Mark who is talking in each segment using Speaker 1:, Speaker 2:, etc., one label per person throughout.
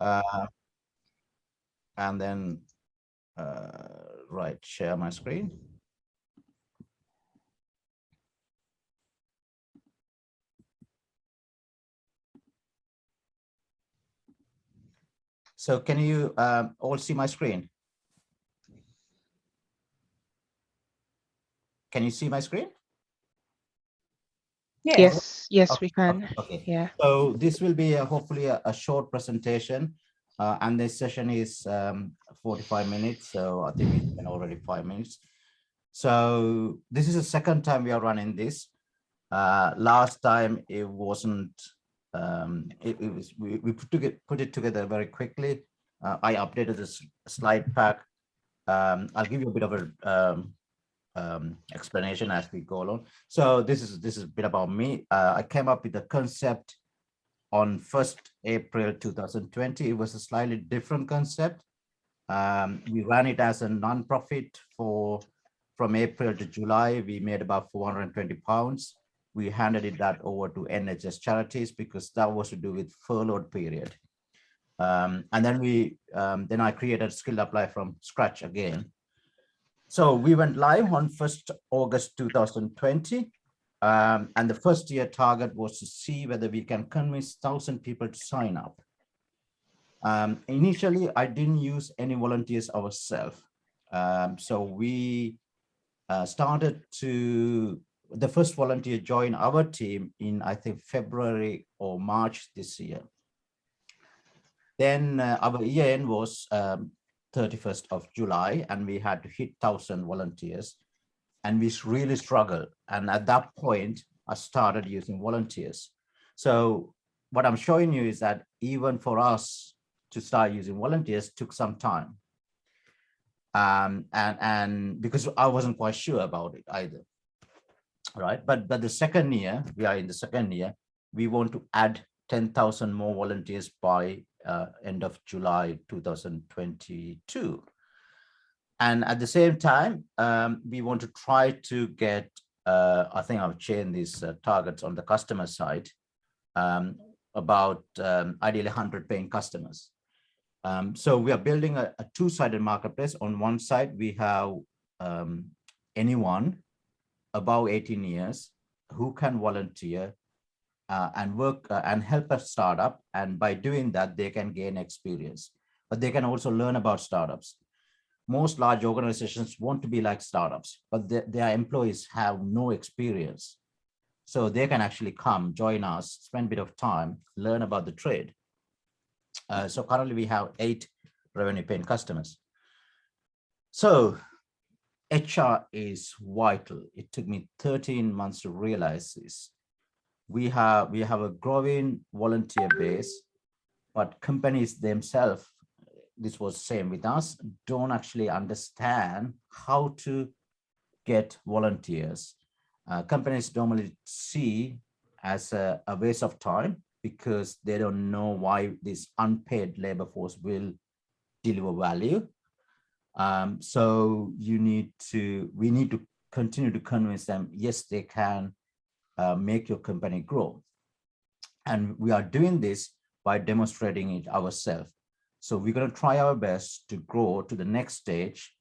Speaker 1: And then, right, share my screen. So can you all see my screen? Can you see my screen?
Speaker 2: Yes, yes,
Speaker 1: Okay,
Speaker 2: we can.
Speaker 1: okay.
Speaker 2: Yeah.
Speaker 1: So this will be hopefully a short presentation, and this session is 45 minutes. So I think we spent already 5 minutes. So this is the second time we are running this. Last time it wasn't. It was we put it together very quickly. I updated the slide pack. I'll give you a bit of a explanation as we go along. So this is a bit about me. I came up with the concept on 1st April 2020. It was a slightly different concept. We ran it as a non-profit from April to July. We made about £420. We handed that over to NHS charities because that was to do with furloughed period. And then I created SkilledUp Live from scratch again. So we went live on 1st August 2020. And the first year target was to see whether we can convince 1,000 people to sign up. Initially, I didn't use any volunteers ourselves. So we started to, the first volunteer joined our team in, I think, February or March this year. Then our year end was 31st of July, and we had to hit 1,000 volunteers, and we really struggled. And at that point, I started using volunteers. So what I'm showing you is that even for us to start using volunteers took some time. And because I wasn't quite sure about it either, right? But the second year, we are in the second year, we want to add 10,000 more volunteers by end of July 2022. And at the same time, we want to try to get, I think I've changed these targets on the customer side, about ideally 100 paying customers. So we are building a two-sided marketplace. On one side, we have anyone above 18 years who can volunteer and work and help a startup. And by doing that, they can gain experience, but they can also learn about startups. Most large organizations want to be like startups, but their employees have no experience. So they can actually come, join us, spend a bit of time, learn about the trade. So currently we have 8 revenue paying customers. So HR is vital. It took me 13 months to realize this. We have a growing volunteer base, but companies themselves, this was same with us, don't actually understand how to get volunteers. Companies normally see as a waste of time because they don't know why this unpaid labor force will deliver value. So we need to continue to convince them, yes, they can make your company grow. And we are doing this by demonstrating it ourselves. So we're going to try our best to grow to the next stage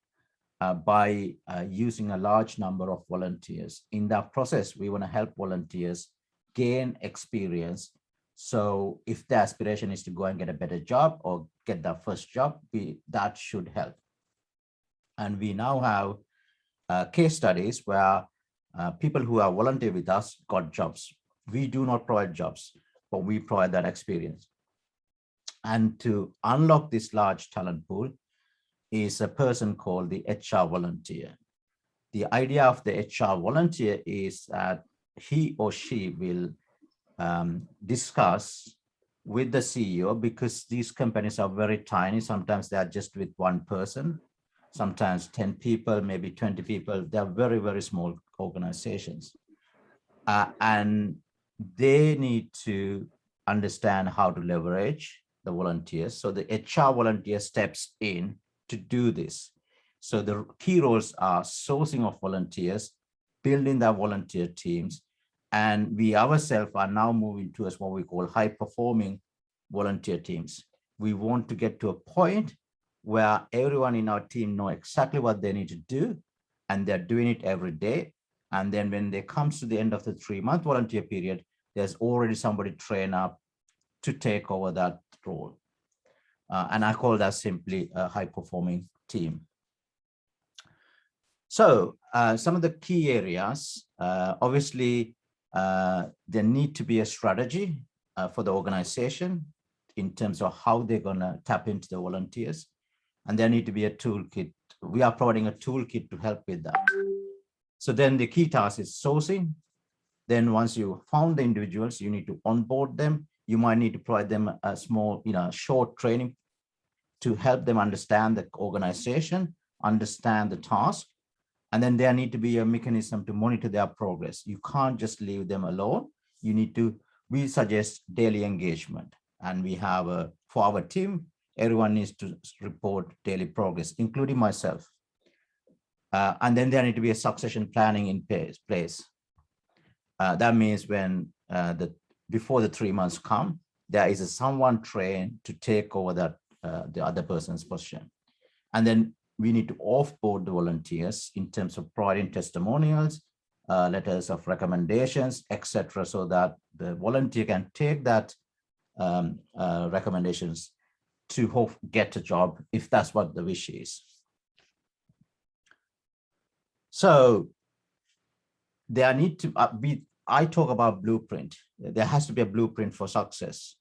Speaker 1: by using a large number of volunteers. In that process, we want to help volunteers gain experience. So if the aspiration is to go and get a better job or get their first job, that should help. And we now have case studies where people who are volunteer with us got jobs. We do not provide jobs, but we provide that experience. And to unlock this large talent pool is a person called the HR volunteer. The idea of the HR volunteer is that he or she will discuss with the CEO, because these companies are very tiny. Sometimes they are just with one person, sometimes 10 people, maybe 20 people. They're very, very small organizations. And they need to understand how to leverage the volunteers. So the HR volunteer steps in to do this. So the key roles are sourcing of volunteers, building their volunteer teams, and we ourselves are now moving towards what we call high-performing volunteer teams. We want to get to a point where everyone in our team know exactly what they need to do, and they're doing it every day. And then when they comes to the end of the 3-month volunteer period, there's already somebody trained up to take over that role. And I call that simply a high-performing team. So some of the key areas, obviously, there need to be a strategy for the organization in terms of how they're going to tap into the volunteers. And there need to be a toolkit. We are providing a toolkit to help with that. So then the key task is sourcing. Then once you found the individuals, you need to onboard them. You might need to provide them a small, short training to help them understand the organization, understand the task. And then there need to be a mechanism to monitor their progress. You can't just leave them alone. You need to, we suggest daily engagement. And we have for our team, everyone needs to report daily progress, including myself. And then there need to be a succession planning in place. That means when before the 3 months come, there is someone trained to take over that the other person's position. And then we need to offboard the volunteers in terms of providing testimonials, letters of recommendations, etc., so that the volunteer can take that recommendations to get a job if that's what the wish is. So there need to be, I talk about blueprint. There has to be a blueprint for success.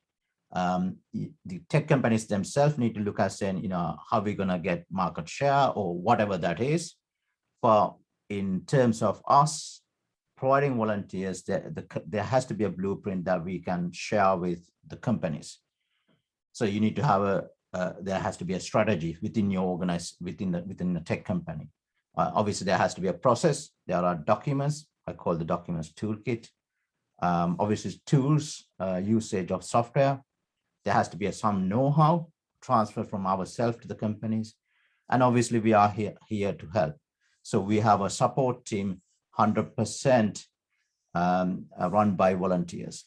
Speaker 1: The tech companies themselves need to look at saying, how we're going to get market share or whatever that is. But in terms of us providing volunteers, there has to be a blueprint that we can share with the companies. So you need to have there has to be a strategy within your within the tech company. Obviously, there has to be a process. There are documents. I call the documents toolkit. Obviously, tools, usage of software. There has to be some know-how transfer from ourselves to the companies. And obviously, we are here to help. So we have a support team, 100% run by volunteers.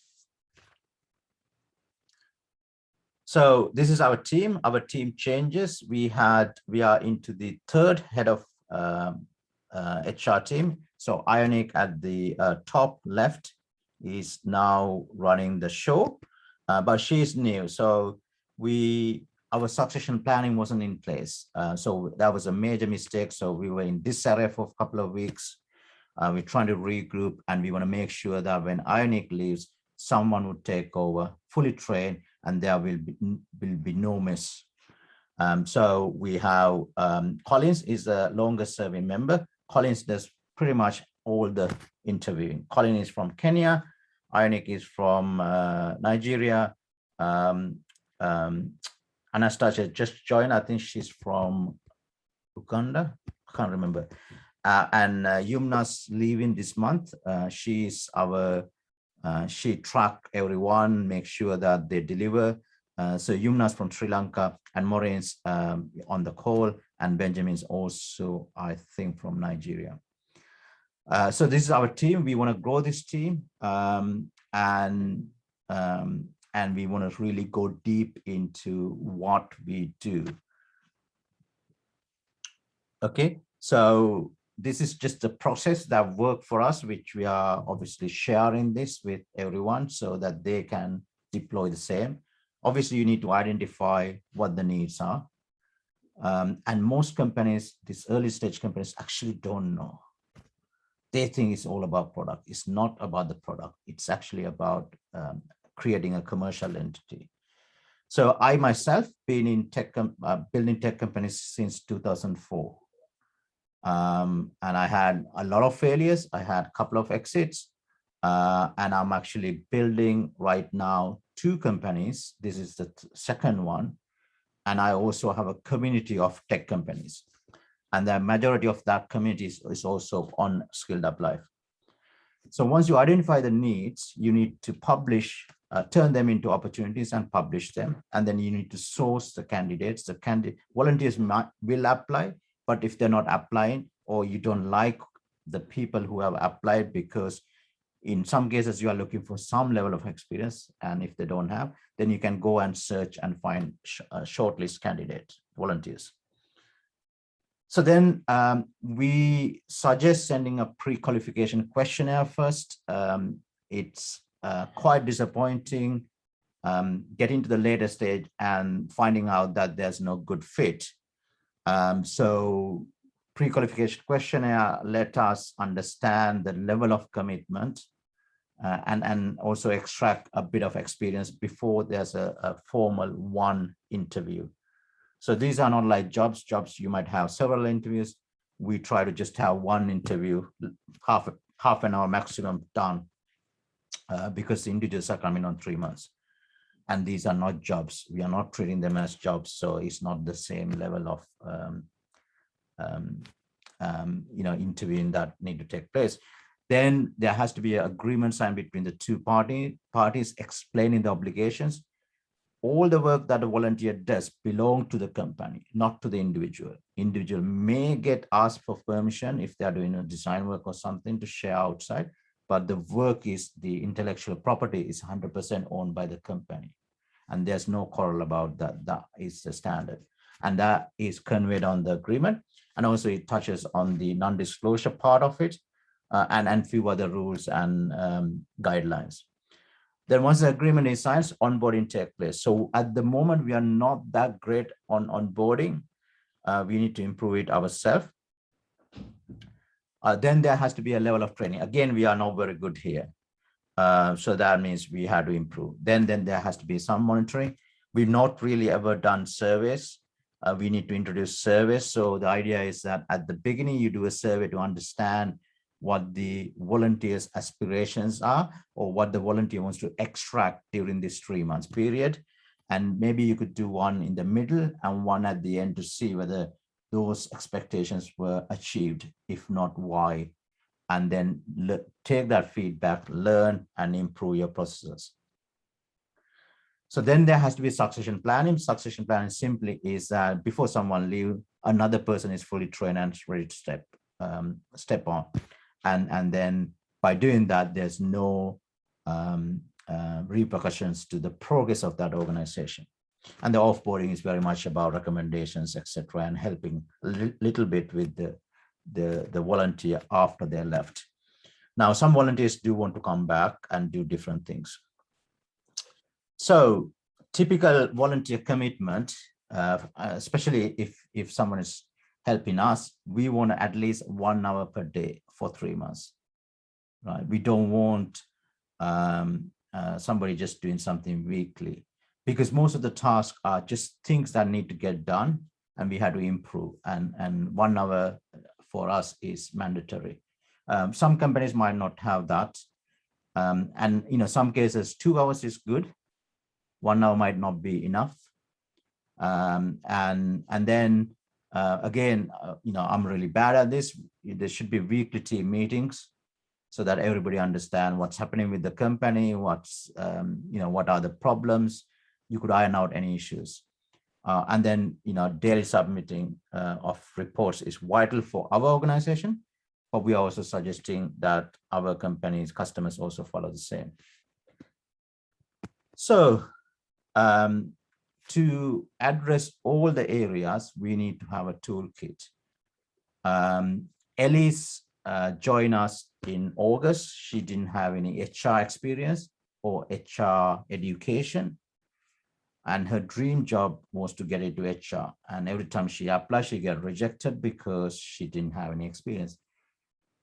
Speaker 1: So this is our team. Our team changes. We are into the third head of HR team. So Ionic at the top left is now running the show, but she's new. So our succession planning wasn't in place. So that was a major mistake. So we were in disarray for a couple of weeks. We're trying to regroup, and we want to make sure that when Ionic leaves, someone would take over, fully trained, and there will be no miss. So we have Collins is the longest serving member. Collins does pretty much all the interviewing. Collins is from Kenya. Ionic is from Nigeria. Anastasia just joined. I think she's from Uganda. I can't remember. And Yumna's leaving this month. She's she track everyone, make sure that they deliver. So Yumna's from Sri Lanka, and Maureen's on the call, and Benjamin's also, I think, from Nigeria. So this is our team. We want to grow this team, and we want to really go deep into what we do. Okay, so this is just a process that worked for us, which we are obviously sharing this with everyone so that they can deploy the same. Obviously, you need to identify what the needs are. And most companies, these early stage companies, actually don't know. They think it's all about product. It's not about the product. It's actually about creating a commercial entity. So I myself been in building tech companies since 2004. And I had a lot of failures. I had a couple of exits, and I'm actually building right now 2 companies. This is the second one. And I also have a community of tech companies. And the majority of that community is also on SkilledUp Live. So once you identify the needs, you need to publish, turn them into opportunities and publish them. And then you need to source the candidates. The volunteers will apply, but if they're not applying, or you don't like the people who have applied because In some cases, you are looking for some level of experience, and if they don't have, then you can go and search and find shortlist candidate volunteers. So then we suggest sending a pre-qualification questionnaire first. It's quite disappointing getting to the later stage and finding out that there's no good fit. So pre-qualification questionnaire let us understand the level of commitment and also extract a bit of experience before there's a formal one interview. So these are not like jobs. You might have several interviews. We try to just have one interview, half an hour maximum done, because the individuals are coming on 3 months. And these are not jobs. We are not treating them as jobs. So it's not the same level of interviewing that need to take place. Then there has to be an agreement signed between the two parties explaining the obligations. All the work that a volunteer does belong to the company, not to the individual. Individual may get asked for permission if they are doing a design work or something to share outside, but the work is, the intellectual property is 100% owned by the company. And there's no quarrel about that. That is the standard. And that is conveyed on the agreement. And also it touches on the non-disclosure part of it, and few other rules and guidelines. Then once the agreement is signed, onboarding takes place. So at the moment, we are not that great on onboarding. We need to improve it ourselves. Then there has to be a level of training. Again, we are not very good here. So that means we have to improve. Then there has to be some monitoring. We've not really ever done surveys. We need to introduce surveys. So the idea is that at the beginning, you do a survey to understand what the volunteer's aspirations are, or what the volunteer wants to extract during this 3 months period. And maybe you could do one in the middle and one at the end to see whether those expectations were achieved. If not, why? And then take that feedback, learn and improve your processes. So then there has to be succession planning. Succession planning simply is that before someone leaves, another person is fully trained and ready to step on. And then by doing that, there's no repercussions to the progress of that organization. And the offboarding is very much about recommendations, etc., and helping a little bit with the volunteer after they're left. Now, some volunteers do want to come back and do different things. So typical volunteer commitment, especially if someone is helping us, we want at least 1 hour per day for 3 months, right? We don't want somebody just doing something weekly, because most of the tasks are just things that need to get done and we have to improve. And 1 hour for us is mandatory. Some companies might not have that. And some cases 2 hours is good. 1 hour might not be enough. And then again, I'm really bad at this. There should be weekly team meetings so that everybody understands what's happening with the company, what are the problems. You could iron out any issues. And then, daily submitting of reports is vital for our organization, but we are also suggesting that our companies, customers also follow the same. So to address all the areas, we need to have a toolkit. Elise joined us in August. She didn't have any HR experience or HR education. And her dream job was to get into HR. And every time she applied, she got rejected because she didn't have any experience.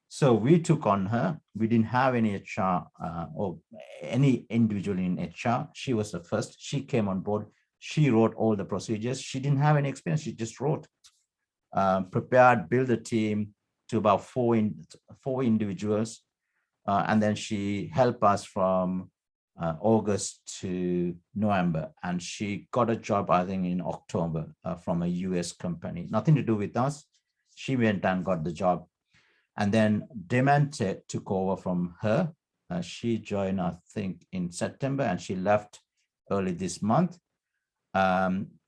Speaker 1: So we took on her. We didn't have any HR or any individual in HR. She was the first. She came on board. She wrote all the procedures. She didn't have any experience. She just wrote, prepared, built a team to about four individuals. And then she helped us from August to November. And she got a job, I think, in October from a US company. Nothing to do with us. She went and got the job. And then Demente took over from her. She joined, I think, in September, and she left early this month.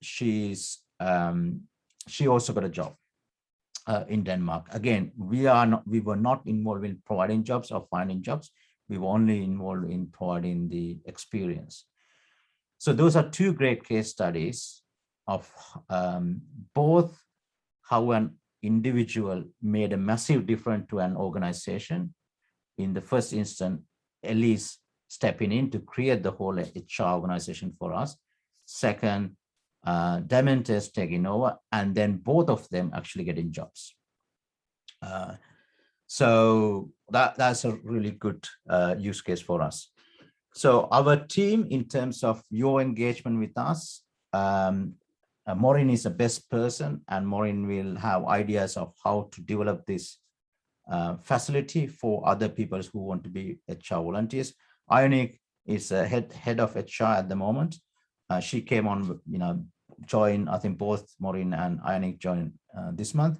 Speaker 1: She also got a job in Denmark. Again, we were not involved in providing jobs or finding jobs. We were only involved in providing the experience. So those are two great case studies of both how an individual made a massive difference to an organization. In the first instance, Elise stepping in to create the whole HR organization for us. Second, Dementors taking over, and then both of them actually getting jobs. So that's a really good use case for us. So our team, in terms of your engagement with us, Maureen is the best person, and Maureen will have ideas of how to develop this facility for other people who want to be HR volunteers. Ionic is a head of HR at the moment. She came on, joined, I think both Maureen and Ionic joined this month.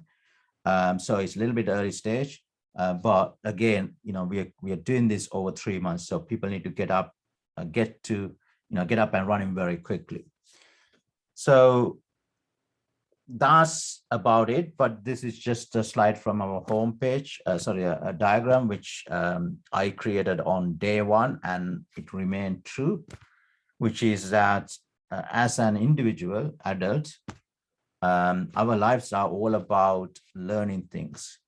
Speaker 1: So it's a little bit early stage. But again, we are doing this over 3 months, so people need to get up and running very quickly. So that's about it. But this is just a slide from our homepage. A diagram which I created on day one, and it remained true, which is that as an individual adult, our lives are all about learning things.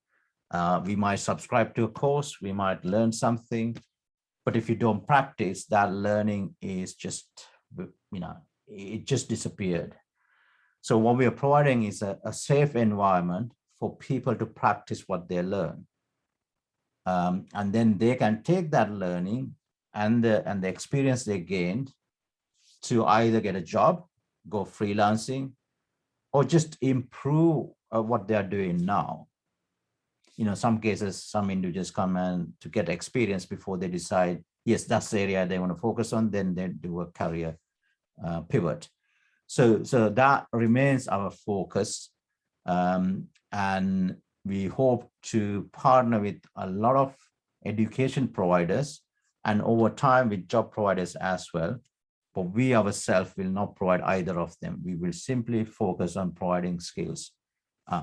Speaker 1: We might subscribe to a course, we might learn something, but if you don't practice, that learning is just, it just disappeared. So what we are providing is a safe environment for people to practice what they learn. And then they can take that learning and the experience they gained to either get a job, go freelancing, or just improve what they are doing now. Some cases, some individuals come in to get experience before they decide, yes, that's the area they want to focus on, then they do a career pivot. So that remains our focus. And we hope to partner with a lot of education providers and over time with job providers as well. But we ourselves will not provide either of them. We will simply focus on providing skills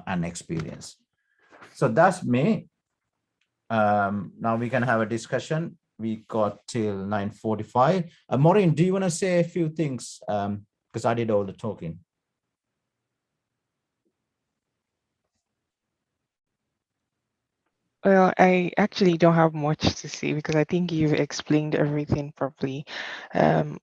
Speaker 1: and experience. So that's me. Now we can have a discussion. We got till 9:45. Maureen, do you want to say a few things? Because I did all the talking.
Speaker 2: Well, I actually don't have much to say because I think you've explained everything properly.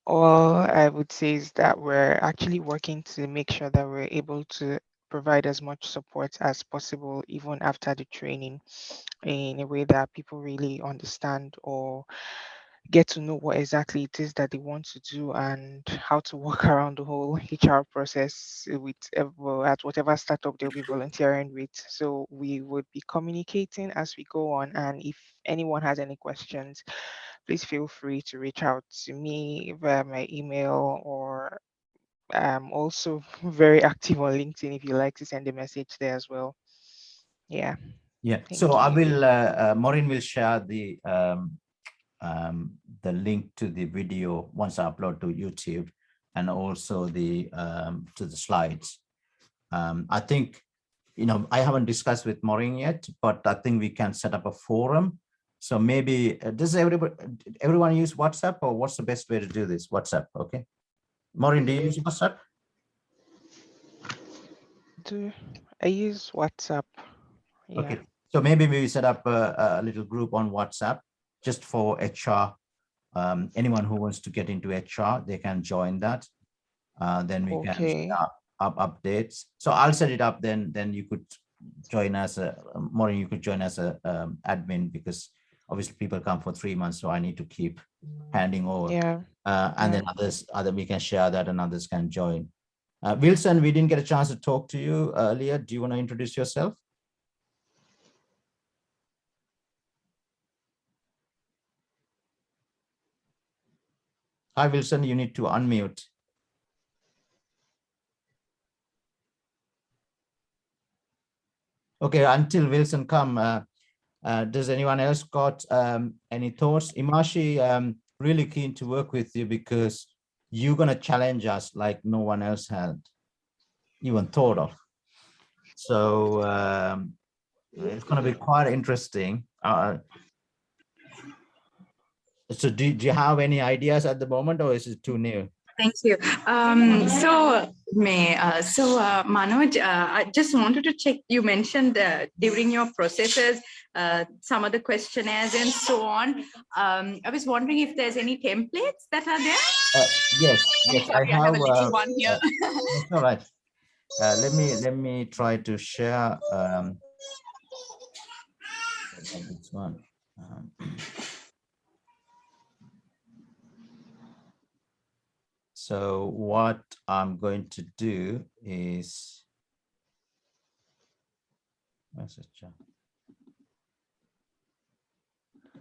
Speaker 2: All I would say is that we're actually working to make sure that we're able to provide as much support as possible, even after the training, in a way that people really understand or get to know what exactly it is that they want to do and how to work around the whole HR process with at whatever startup they'll be volunteering with. So we would be communicating as we go on. And if anyone has any questions, please feel free to reach out to me via my email, or also very active on LinkedIn if you like to send a message there as well. Yeah.
Speaker 1: Yeah. So
Speaker 2: Thank
Speaker 1: I
Speaker 2: you.
Speaker 1: will. Maureen will share the link to the video once I upload to YouTube, and also to the slides. I think, I haven't discussed with Maureen yet, but I think we can set up a forum. So maybe does everyone use WhatsApp, or what's the best way to do this? WhatsApp, okay. Maureen, do you use WhatsApp?
Speaker 2: Do I use WhatsApp? Yeah.
Speaker 1: Okay, so maybe we set up a little group on WhatsApp just for HR. Anyone who wants to get into HR, they can join that. Then we can
Speaker 2: Okay.
Speaker 1: share up updates. So I'll set it up. Then you could join as a Maureen. You could join as a admin, because obviously people come for 3 months, so I need to keep handing over.
Speaker 2: Yeah.
Speaker 1: And
Speaker 2: Yeah.
Speaker 1: then other we can share that, and others can join. Wilson, we didn't get a chance to talk to you earlier. Do you want to introduce yourself? Hi, Wilson, you need to unmute. Okay, until Wilson come, does anyone else got any thoughts? Imashi, really keen to work with you because you're going to challenge us like no one else had even thought of. So it's going to be quite interesting. So do you have any ideas at the moment, or is it too new?
Speaker 3: Thank you. Manoj, I just wanted to check. You mentioned during your processes, some of the questionnaires and so on. I was wondering if there's any templates that are there.
Speaker 1: Yes, I
Speaker 3: Sorry, I
Speaker 1: have.
Speaker 3: have a little one here.
Speaker 1: That's all right. Let me try to share this one. So what I'm going to do is,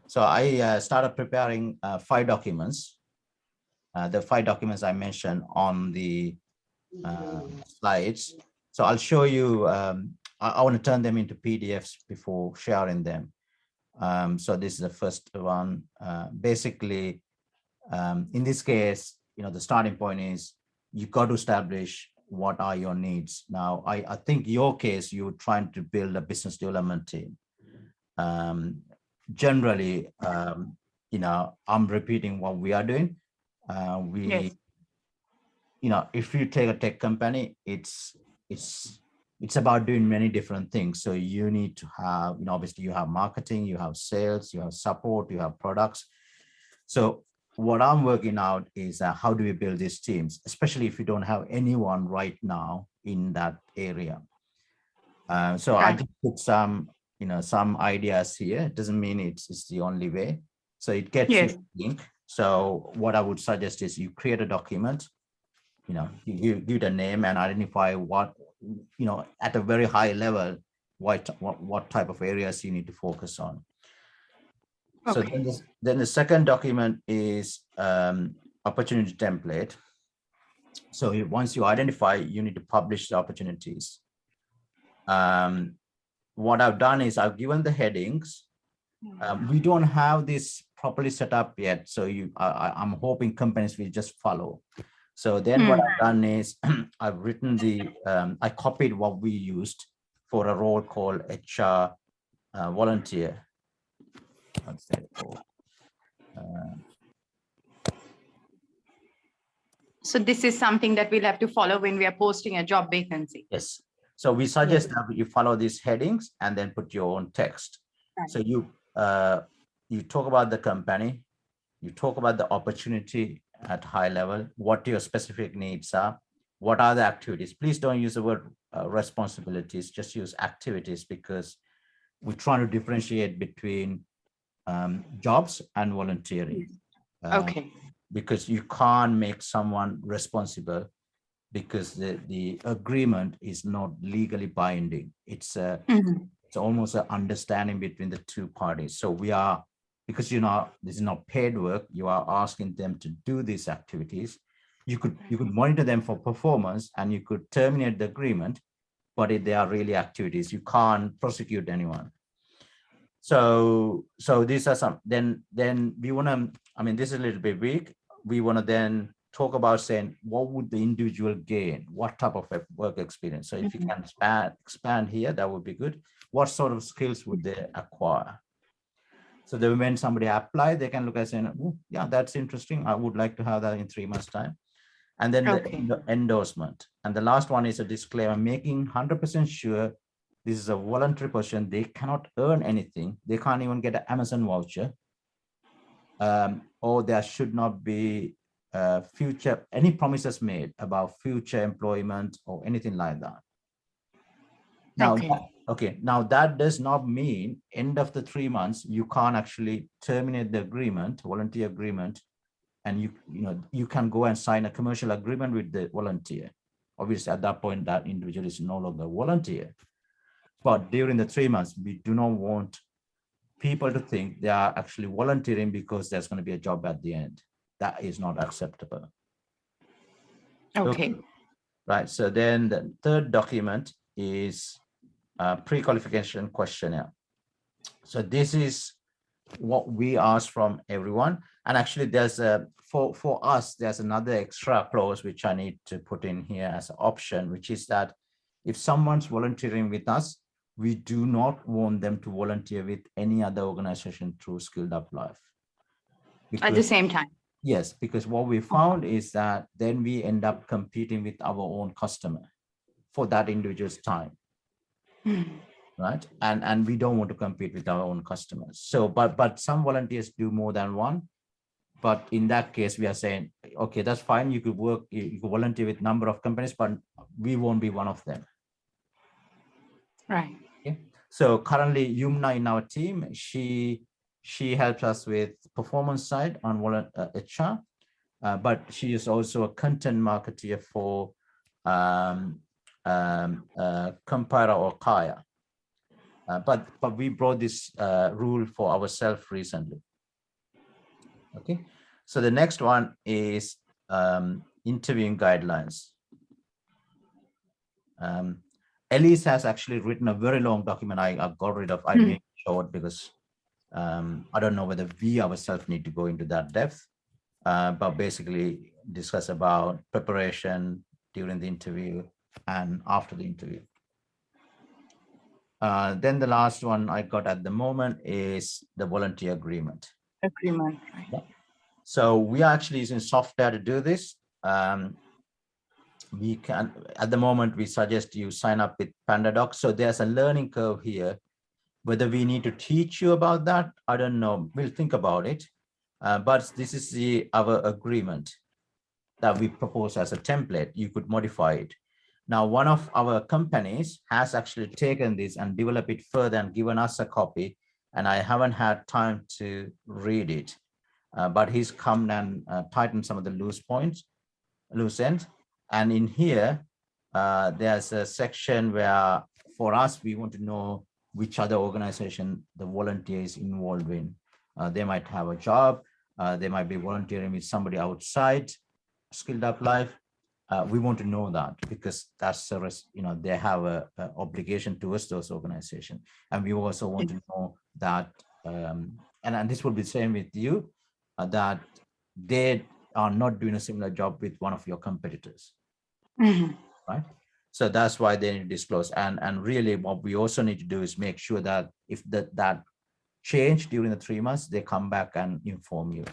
Speaker 1: so I started preparing 5 documents. The 5 documents I mentioned on the slides. So I'll show you, I want to turn them into PDFs before sharing them. So this is the first one. Basically, in this case, the starting point is you got to establish what are your needs. Now, I think your case, you're trying to build a business development team. Generally, I'm repeating what we are doing.
Speaker 3: Yes.
Speaker 1: If you take a tech company, it's about doing many different things. So you need to have, obviously you have marketing, you have sales, you have support, you have products. So what I'm working out is how do we build these teams, especially if you don't have anyone right now in that area. So I just put some ideas here. It doesn't mean it's the only way. So it gets you to think. So what I would suggest is you create a document, you give it a name and identify what, at a very high level, what type of areas you need to focus on. So then the second document is opportunity template. So once you identify, you need to publish the opportunities. What I've done is I've given the headings. We don't have this properly set up yet. So I'm hoping companies will just follow. So then what I've done is I've written I copied what we used for a role called HR volunteer. What's that called?
Speaker 3: So this is something that we'll have to follow when we are posting a job vacancy.
Speaker 1: Yes. So we suggest that you follow these headings and then put your own text. Right. So you talk about the company, you talk about the opportunity at high level, what your specific needs are, what are the activities. Please don't use the word responsibilities, just use activities, because we're trying to differentiate between jobs and volunteering. Because you can't make someone responsible because the agreement is not legally binding. It's almost an understanding between the two parties. So because this is not paid work, you are asking them to do these activities. You could monitor them for performance and you could terminate the agreement, but if they are really activities, you can't prosecute anyone. So these are some, then we want to, this is a little bit weak. We want to then talk about saying, what would the individual gain? What type of work experience? So if you can expand here, that would be good. What sort of skills would they acquire? So then when somebody apply, they can look at saying, oh, yeah, that's interesting. I would like to have that in 3 months' time. And then the endorsement. And the last one is a disclaimer, making 100% sure this is a voluntary position. They cannot earn anything. They can't even get an Amazon voucher. Or there should not be any promises made about future employment or anything like that. Now, now that does not mean end of the 3 months, you can't actually terminate the agreement, volunteer agreement, and you can go and sign a commercial agreement with the volunteer. Obviously, at that point, that individual is no longer volunteer. But during the 3 months, we do not want people to think they are actually volunteering because there's going to be a job at the end. That is not acceptable. Okay. Right. So then the third document is a pre-qualification questionnaire. So this is what we ask from everyone. And actually there's for us, there's another extra clause which I need to put in here as an option, which is that if someone's volunteering with us, we do not want them to volunteer with any other organization through SkilledUp Life.
Speaker 3: At the same time.
Speaker 1: Yes, because what we found is that then we end up competing with our own customer for that individual's time. Right, and we don't want to compete with our own customers. So but some volunteers do more than one, but in that case we are saying, okay, that's fine, you could volunteer with number of companies, but we won't be one of them.
Speaker 3: Right.
Speaker 1: Okay. So currently Yumna in our team, she helps us with performance side on HR, but she is also a content marketer for Compara or Kaya. But we brought this rule for ourselves recently. Okay, so the next one is interviewing guidelines. Elise has actually written a very long document. I got rid of. I made it short because I don't know whether we ourselves need to go into that depth, but basically discuss about preparation during the interview and after the interview. Then the last one I got at the moment is the volunteer agreement.
Speaker 3: Right.
Speaker 1: Yeah. So we are actually using software to do this. We can, at the moment, we suggest you sign up with PandaDoc. So there's a learning curve here. Whether we need to teach you about that, I don't know. We'll think about it. But this is our agreement that we propose as a template. You could modify it. Now, one of our companies has actually taken this and developed it further and given us a copy, and I haven't had time to read it, but he's come and tightened some of the loose ends. And in here, there's a section where for us, we want to know which other organization the volunteer is involved in. They might have a job, they might be volunteering with somebody outside SkilledUp Life. We want to know that because that's the rest, they have a obligation towards those organizations. And we also want to know that, and this will be the same with you, that they are not doing a similar job with one of your competitors, right? So that's why they need to disclose. And really what we also need to do is make sure that if that change during the 3 months, they come back and inform you.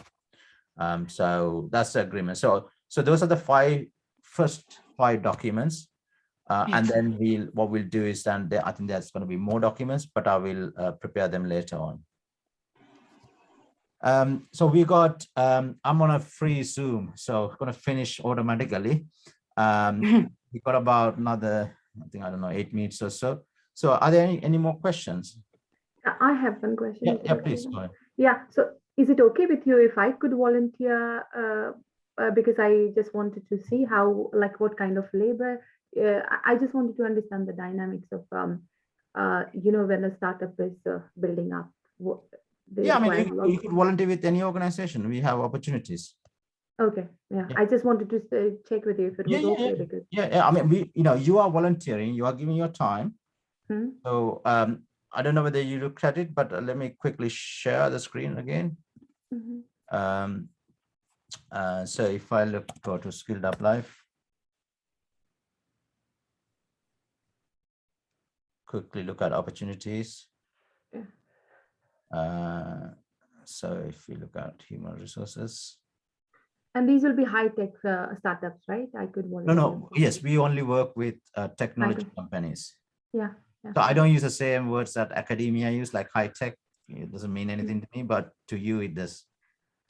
Speaker 1: So that's the agreement. So those are the first five documents. And then what we'll do is then I think there's going to be more documents, but I will prepare them later on. So we got, I'm on a free Zoom, so I'm going to finish automatically. We got about another, I don't know, 8 minutes or so. So are there any more questions?
Speaker 4: I have one question.
Speaker 1: Yeah, please go ahead.
Speaker 4: Yeah, so is it okay with you if I could volunteer, because I just wanted to see how, like what kind of labor, I just wanted to understand the dynamics of, when a startup is building up.
Speaker 1: Yeah, I mean, you could volunteer with any organization. We have opportunities.
Speaker 4: Okay, yeah. I just wanted to check with you if it was okay. Because
Speaker 1: yeah. I mean, you are volunteering, you are giving your time. So I don't know whether you looked at it, but let me quickly share the screen again. So if I go to SkilledUp Life, quickly look at opportunities. So if you look at human resources.
Speaker 4: And these will be high-tech startups, right? I could volunteer.
Speaker 1: No. Yes, we only work with technology companies.
Speaker 4: Yeah.
Speaker 1: So I don't use the same words that academia use, like high-tech. It doesn't mean anything to me, but to you it does.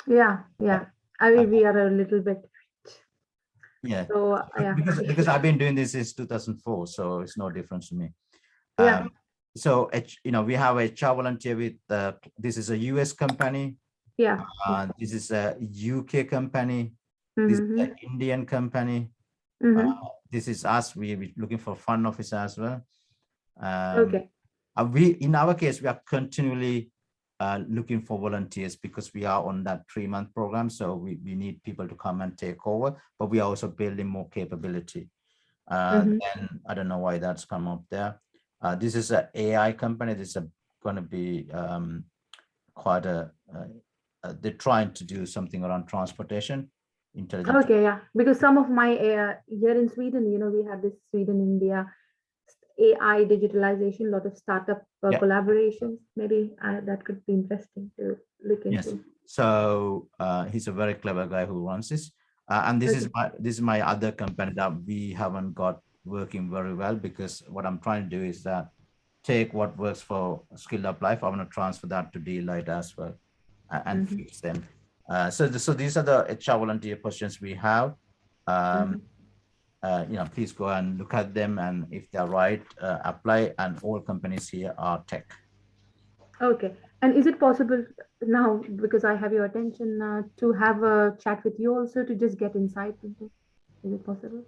Speaker 4: Yeah. I mean, we are a little bit.
Speaker 1: Yeah.
Speaker 4: So
Speaker 1: because I've been doing this since 2004, so it's no difference to me.
Speaker 4: Yeah.
Speaker 1: So we have a HR volunteer with this is a US company.
Speaker 4: Yeah.
Speaker 1: This is a UK company. This is an Indian company. This is us. We're looking for fund officer as well.
Speaker 4: Okay.
Speaker 1: In our case, we are continually looking for volunteers because we are on that 3-month program. So we need people to come and take over, but we are also building more capability. And I don't know why that's come up there. This is an AI company. This is going to be quite they're trying to do something around transportation. Intelligent.
Speaker 4: Okay, yeah. Because some of my here in Sweden, we have this Sweden-India AI digitalization, a lot of startup collaborations. Maybe that could be interesting to look
Speaker 1: Yes.
Speaker 4: into?
Speaker 1: So he's a very clever guy who runs this. And this is my other company that we haven't got working very well, because what I'm trying to do is that take what works for SkilledUp Life. I want to transfer that to Delight as well and fix them. So these are the HR volunteer questions we have. Please go and look at them, and if they're right, apply. And all companies here are tech.
Speaker 4: Okay. And is it possible now, because I have your attention, to have a chat with you also to just get insight into? Is it possible?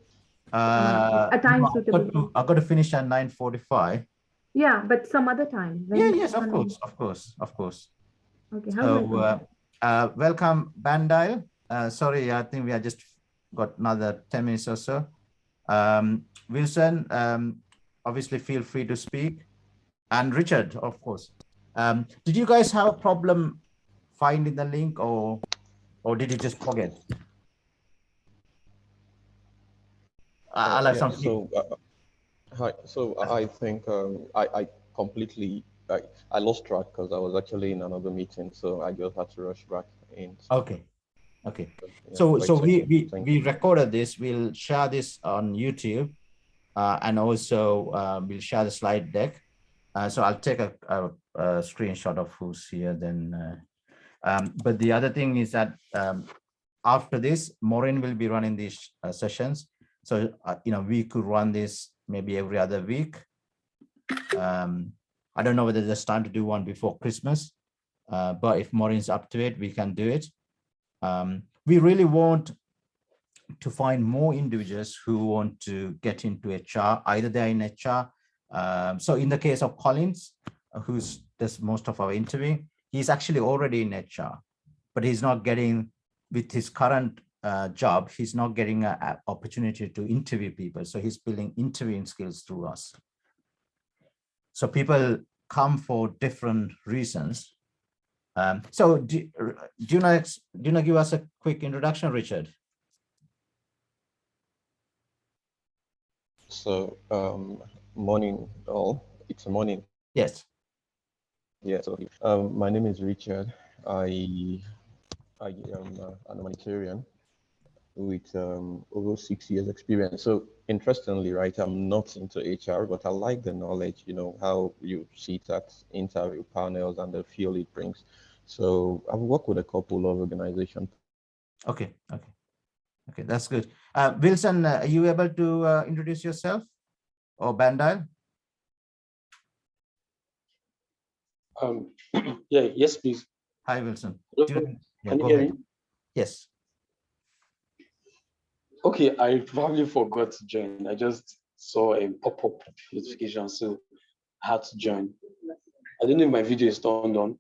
Speaker 4: A time suitable?
Speaker 1: I've got to finish at 9:45.
Speaker 4: Yeah, but some other time.
Speaker 1: Yes, of course.
Speaker 4: Okay. How
Speaker 1: So,
Speaker 4: do I contact?
Speaker 1: welcome, Bandile. Sorry, I think we have just got another 10 minutes or so. Wilson, obviously feel free to speak. And Richard, of course. Did you guys have a problem finding the link, or did you just forget? I'll have some.
Speaker 5: Hi. So I think I completely I lost track because I was actually in another meeting, so I just had to rush back in.
Speaker 1: Okay. Yeah, so we recorded this. We'll share this on YouTube, and also we'll share the slide deck. So I'll take a screenshot of who's here then. But the other thing is that after this, Maureen will be running these sessions. So, we could run this maybe every other week. I don't know whether there's time to do one before Christmas, but if Maureen's up to it, we can do it. We really want to find more individuals who want to get into HR, either they're in HR. So in the case of Collins, who does most of our interviewing, he's actually already in HR, but he's not getting, with his current job, he's not getting an opportunity to interview people. So he's building interviewing skills through us. So people come for different reasons. So do you want to give us a quick introduction, Richard?
Speaker 5: So morning all. It's a morning.
Speaker 1: Yes.
Speaker 5: Yeah. So my name is Richard. I am an humanitarian with over 6 years experience. So interestingly, right, I'm not into HR, but I like the knowledge, how you sit at interview panels and the feel it brings. So I've worked with a couple of organizations.
Speaker 1: Okay, that's good. Wilson, are you able to introduce yourself, or Bandile?
Speaker 6: Yes, please.
Speaker 1: Hi, Wilson.
Speaker 6: Can you hear me?
Speaker 1: Yes.
Speaker 6: Okay, I probably forgot to join. I just saw a pop-up notification, so I had to join. I don't know if my video is turned on.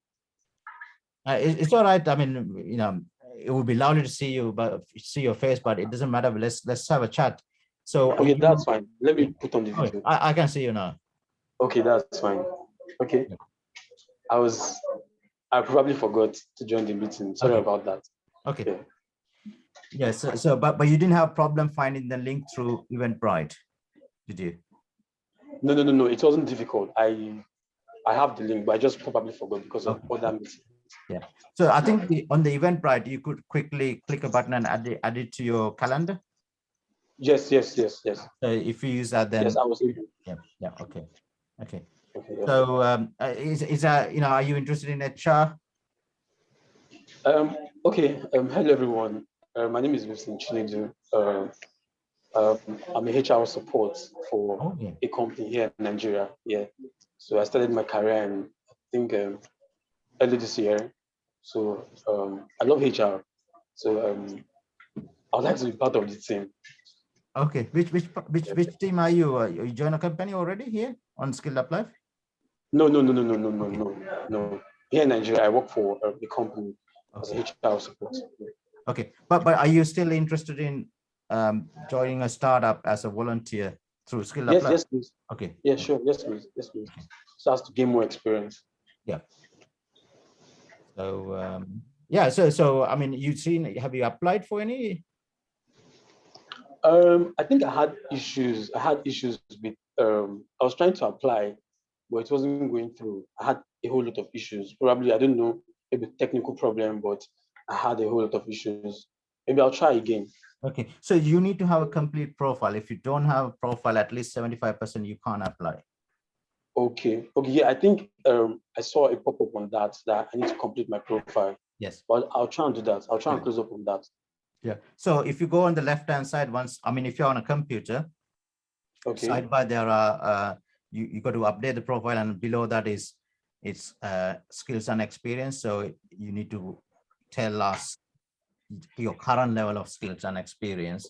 Speaker 1: It's all right. I mean, it would be lovely to see you, but see your face, but it doesn't matter. Let's have a chat. So
Speaker 6: okay, that's fine. Let me put on the video.
Speaker 1: I can see you now.
Speaker 6: Okay, that's fine. Okay. I probably forgot to join the meeting. Sorry about that.
Speaker 1: Okay.
Speaker 6: Yeah.
Speaker 1: Yes. So, but you didn't have a problem finding the link through Eventbrite, did you?
Speaker 6: No. It wasn't difficult. I have the link, but I just probably forgot because of other meetings.
Speaker 1: Yeah. So I think on the Eventbrite, you could quickly click a button and add it to your calendar.
Speaker 6: Yes. So
Speaker 1: if you use that, then
Speaker 6: yes, I was able.
Speaker 1: Yeah. Okay.
Speaker 6: Yeah.
Speaker 1: So are you interested in HR?
Speaker 6: Okay. Hello everyone. My name is Wilson Chinedu. I'm a HR support for a company here in Nigeria. Yeah. So I started my career in, I think, early this year. So I love HR. So I would like to be part of the team.
Speaker 1: Okay. Which team are you? You join a company already here on SkilledUp Life?
Speaker 6: No. Here in Nigeria, I work for a company as a HR support.
Speaker 1: Okay, but are you still interested in joining a startup as a volunteer through SkilledUp Life?
Speaker 6: Yes, please.
Speaker 1: Okay.
Speaker 6: Yeah, sure. Yes, please. So as to gain more experience.
Speaker 1: Yeah. So so I mean, have you applied for any?
Speaker 6: I think I had issues. With I was trying to apply, but it wasn't going through. I had a whole lot of issues. Probably, I don't know, maybe technical problem, but I had a whole lot of issues. Maybe I'll try again.
Speaker 1: Okay, so you need to have a complete profile. If you don't have a profile, at least 75% you can't apply.
Speaker 6: Okay. Okay. Yeah, I think I saw a pop-up on that I need to complete my profile.
Speaker 1: Yes.
Speaker 6: But I'll try and do that. I'll try and close up on that.
Speaker 1: Yeah. So if you go on the left-hand side, if you're on a computer,
Speaker 6: okay,
Speaker 1: sidebar there are you got to update the profile, and below that is skills and experience. So you need to tell us your current level of skills and experience.